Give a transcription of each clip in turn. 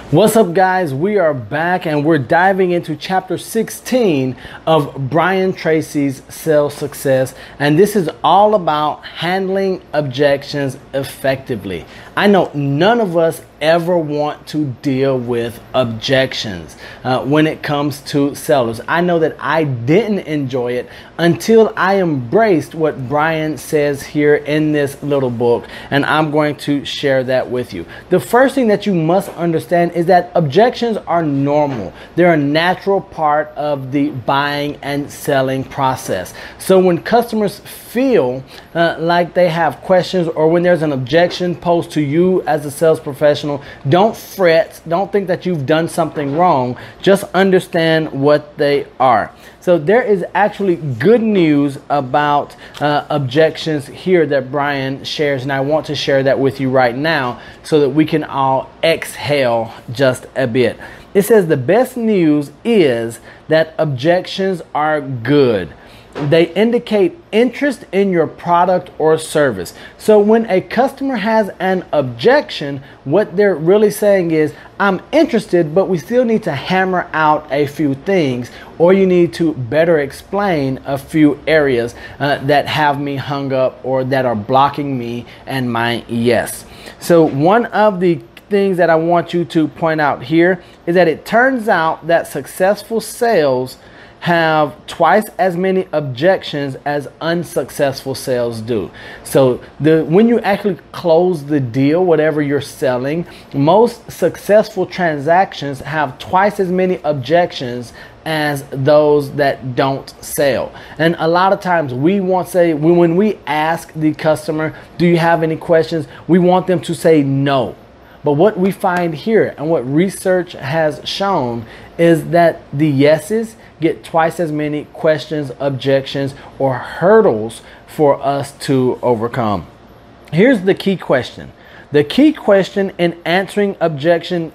What's up, guys? We are back and we're diving into chapter 16 of Brian Tracy's Sales Success, and this is all about handling objections effectively. I know none of us ever want to deal with objections when it comes to sellers. I know that I didn't enjoy it until I embraced what Brian says here in this little book, and I'm going to share that with you. The first thing that you must understand is that objections are normal. They're a natural part of the buying and selling process. So when customers feel like they have questions, or when there's an objection posed to you as a sales professional, don't fret. Don't think that you've done something wrong. Just understand what they are. So there is actually good news about objections here that Brian shares, and I want to share that with you right now so that we can all exhale just a bit. It says the best news is that objections are good. They indicate interest in your product or service. So when a customer has an objection, what they're really saying is, I'm interested, but we still need to hammer out a few things, or you need to better explain a few areas that have me hung up or that are blocking me and my yes. So one of the things that I want you to point out here is that it turns out that successful sales have twice as many objections as unsuccessful sales do. So when you actually close the deal, whatever you're selling, most successful transactions have twice as many objections as those that don't sell. And a lot of times when we ask the customer, do you have any questions? We want them to say no. But what we find here and what research has shown is that the yeses get twice as many questions, objections, or hurdles for us to overcome. Here's the key question. The key question in answering objections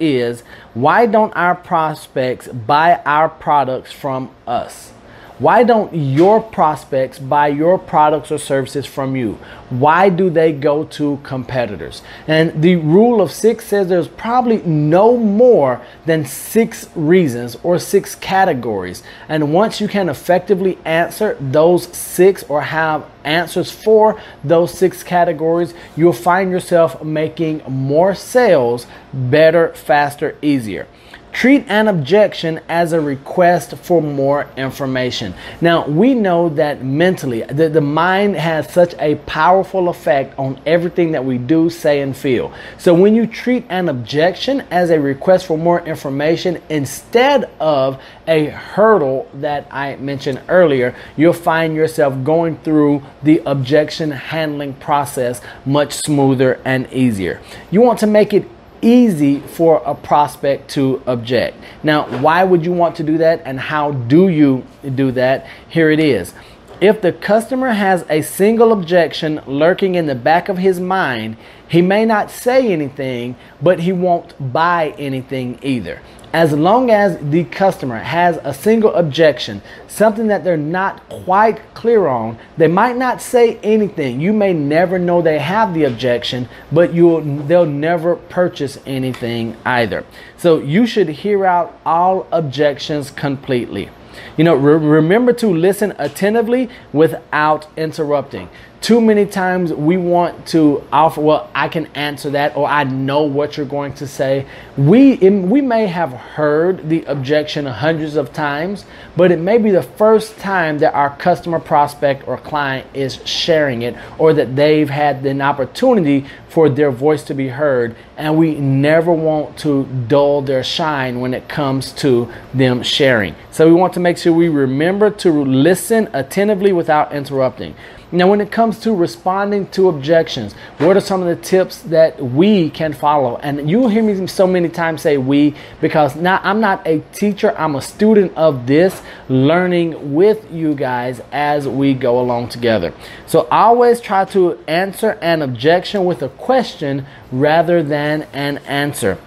is, why don't our prospects buy our products from us? Why don't your prospects buy your products or services from you? Why do they go to competitors? And the rule of 6 says there's probably no more than 6 reasons or 6 categories. And once you can effectively answer those 6 or have answers for those 6 categories, you'll find yourself making more sales better, faster, easier. Treat an objection as a request for more information. Now, we know that mentally, the mind has such a powerful effect on everything that we do, say, and feel. So when you treat an objection as a request for more information instead of a hurdle that I mentioned earlier, you'll find yourself going through the objection handling process much smoother and easier. You want to make it easy for a prospect to object. Now, why would you want to do that, and how do you do that? Here it is. If the customer has a single objection lurking in the back of his mind, he may not say anything, but he won't buy anything either. As long as the customer has a single objection, something that they're not quite clear on, they might not say anything. You may never know they have the objection, but they'll never purchase anything either. So you should hear out all objections completely. You know, remember to listen attentively without interrupting. Too many times we want to offer, well, I can answer that, or I know what you're going to say. We may have heard the objection hundreds of times, but it may be the first time that our customer, prospect, or client is sharing it, or that they've had an opportunity for their voice to be heard, and we never want to dull their shine when it comes to them sharing. So we want to make sure we remember to listen attentively without interrupting. Now, when it comes to responding to objections, what are some of the tips that we can follow? And you'll hear me so many times say we, because now I'm not a teacher, I'm a student of this, learning with you guys as we go along together. So always try to answer an objection with a question rather than an answer.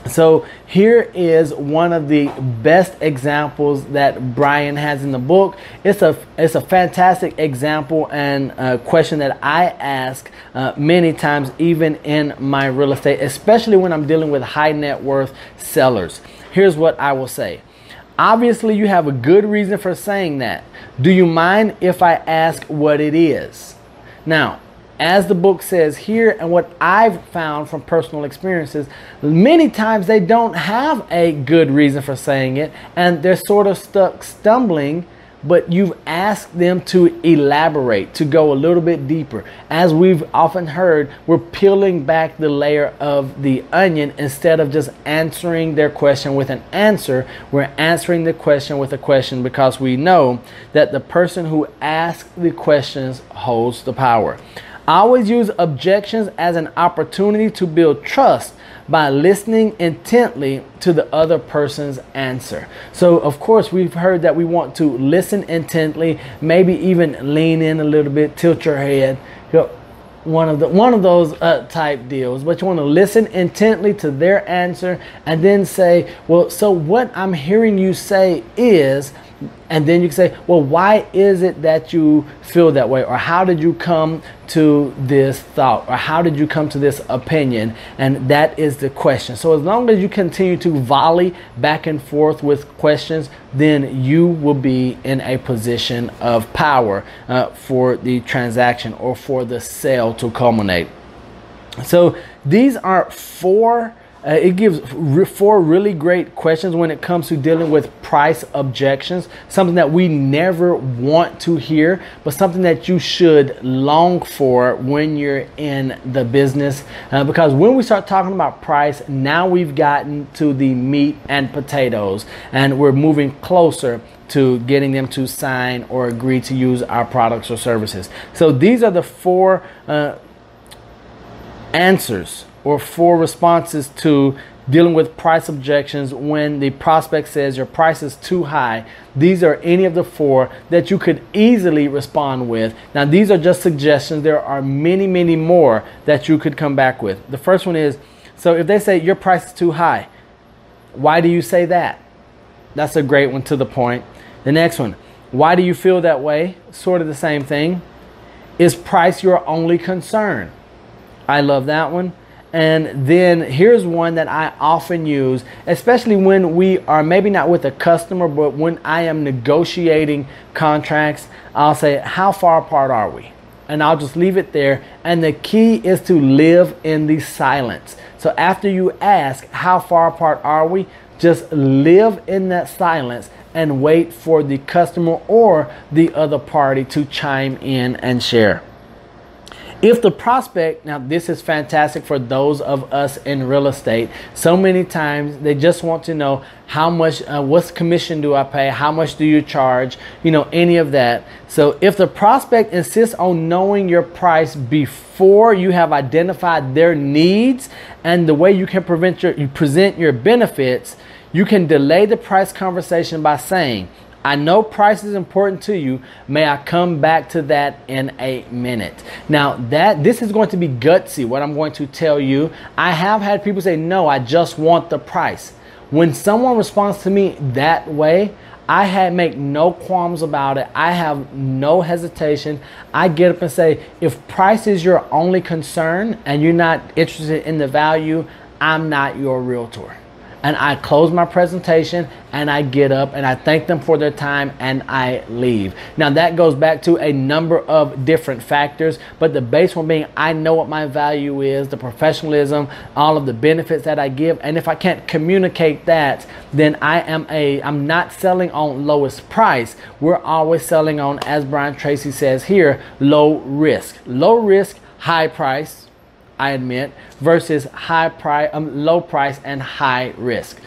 So here is one of the best examples that Brian has in the book. It's a fantastic example and a question that I ask many times, even in my real estate, especially when I'm dealing with high net worth sellers. Here's what I will say. Obviously, you have a good reason for saying that. Do you mind if I ask what it is? Now, as the book says here, and what I've found from personal experiences, many times they don't have a good reason for saying it, and they're sort of stuck stumbling, but you've asked them to elaborate, to go a little bit deeper. As we've often heard, we're peeling back the layer of the onion instead of just answering their question with an answer. We're answering the question with a question because we know that the person who asks the questions holds the power. I always use objections as an opportunity to build trust by listening intently to the other person's answer. So of course we've heard that we want to listen intently, maybe even lean in a little bit, tilt your head, one of those type deals. But you want to listen intently to their answer and then say, well, so what I'm hearing you say is, and then you can say, well, why is it that you feel that way? Or how did you come to this thought? Or how did you come to this opinion? And that is the question. So as long as you continue to volley back and forth with questions, then you will be in a position of power for the transaction or for the sale to culminate. So these are four it gives four really great questions when it comes to dealing with price objections, something that we never want to hear, but something that you should long for when you're in the business. Because when we start talking about price, now we've gotten to the meat and potatoes, and we're moving closer to getting them to sign or agree to use our products or services. So these are the four answers or four responses to dealing with price objections when the prospect says your price is too high. These are any of the four that you could easily respond with. Now, these are just suggestions. There are many, many more that you could come back with. The first one is, so if they say your price is too high, why do you say that? That's a great one, to the point. The next one, why do you feel that way? Sort of the same thing. Is price your only concern? I love that one. And then here's one that I often use, especially when we are maybe not with a customer, but when I am negotiating contracts. I'll say, how far apart are we? And I'll just leave it there. And the key is to live in the silence. So after you ask, how far apart are we? Just live in that silence and wait for the customer or the other party to chime in and share. If the prospect, now this is fantastic for those of us in real estate. So many times they just want to know how much, what's commission do I pay? How much do you charge? You know, any of that. So if the prospect insists on knowing your price before you have identified their needs and the way you can present your benefits, you can delay the price conversation by saying, I know price is important to you. May I come back to that in a minute? Now this is going to be gutsy, what I'm going to tell you. I have had people say, no, I just want the price. When someone responds to me that way, I make no qualms about it. I have no hesitation. I get up and say, if price is your only concern and you're not interested in the value, I'm not your realtor. And I close my presentation and I get up and I thank them for their time and I leave. Now that goes back to a number of different factors, but the base one being I know what my value is, the professionalism, all of the benefits that I give. And if I can't communicate that, then I'm not selling on lowest price. We're always selling on, as Brian Tracy says here, low risk. Low risk, high price, I admit, versus low price and high risk.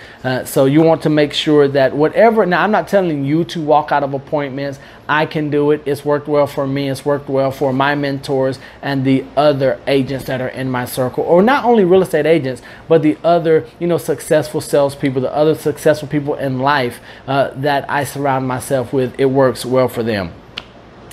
So you want to make sure that whatever, now I'm not telling you to walk out of appointments. I can do it. It's worked well for me. It's worked well for my mentors and the other agents that are in my circle, or not only real estate agents, but the other, successful salespeople, the other successful people in life that I surround myself with. It works well for them.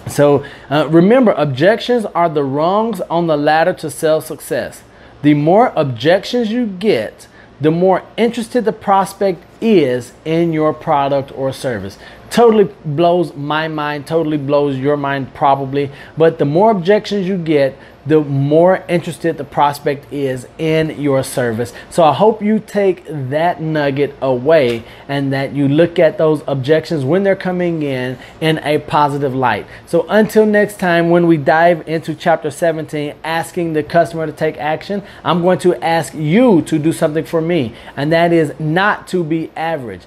So remember, objections are the rungs on the ladder to sales success. The more objections you get, the more interested the prospect is in your product or service. Totally blows my mind, totally blows your mind probably, but the more objections you get, the more interested the prospect is in your service. So I hope you take that nugget away and that you look at those objections when they're coming in a positive light. So until next time, when we dive into chapter 17, asking the customer to take action, I'm going to ask you to do something for me, and that is not to be average.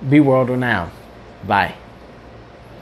Be world renowned. Bye.